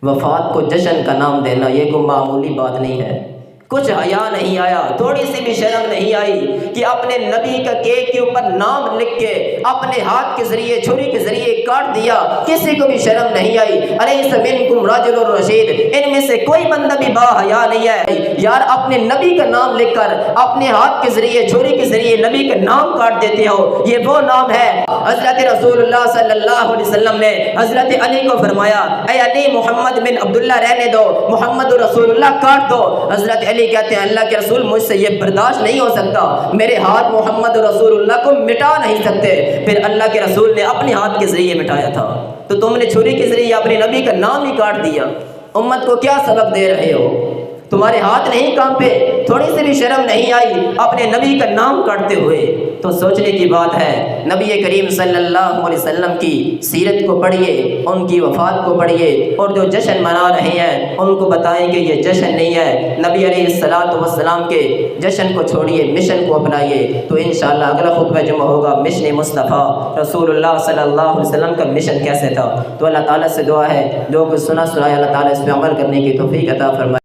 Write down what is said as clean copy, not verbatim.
وفات کو جشن کا نام دینا یہ کوئی معمولی بات نہیں ہے۔ کچھ حیا نہیں آیا، تھوڑی سی بھی شرم نہیں آئی کہ اپنے نبی کا کیک کے اوپر نام لکھ کے اپنے ہاتھ کے ذریعے چھری کے ذریعے کاٹ دیا، کسی کو بھی شرم نہیں آئی۔ الیس منکم رجل رشید، ان میں سے کوئی بندہ بھی با حیا نہیں ہے یار اپنے نبی کا نام لکھ کر اپنے ہاتھ کے ذریعے چھری کے ذریعے نبی کا نام کاٹ دیتے ہو۔ یہ وہ نام ہے، حضرت رسول اللہ صلی اللہ علیہ وسلم نے حضرت علی کو فرمایا اے علی محمد بن عبداللہ رہنے دو، محمد رسول اللہ کاٹ دو۔ حضرت علی کہتے ہیں اللہ کے رسول مجھ سے یہ برداشت نہیں ہو سکتا، میرے ہاتھ محمد رسول اللہ کو مٹا نہیں سکتے۔ پھر اللہ کے رسول نے اپنے ہاتھ کے ذریعے مٹایا تھا، تو تم نے چھری کے ذریعے اپنے نبی کا نام ہی کاٹ دیا۔ امت کو کیا سبق دے رہے ہو؟ تمہارے ہاتھ نہیں کانپے، تھوڑی سی بھی شرم نہیں آئی اپنے نبی کا نام کاٹتے ہوئے؟ تو سوچنے کی بات ہے۔ نبی کریم صلی اللہ علیہ وسلم کی سیرت کو پڑھیے، ان کی وفات کو پڑھیے، اور جو جشن منا رہے ہیں ان کو بتائیں کہ یہ جشن نہیں ہے، نبی علیہ الصلوۃ والسلام کے جشن کو چھوڑیے، مشن کو اپنائیے۔ تو انشاءاللہ اگلا خطبہ جمعہ ہوگا مشن مصطفیٰ، رسول اللہ صلی اللہ علیہ وسلم کا مشن کیسے تھا۔ تو اللہ تعالیٰ سے دعا ہے جو کچھ سنا سنایا اللہ تعالیٰ اس پہ عمل کرنے کی توفیق عطا فرمائے۔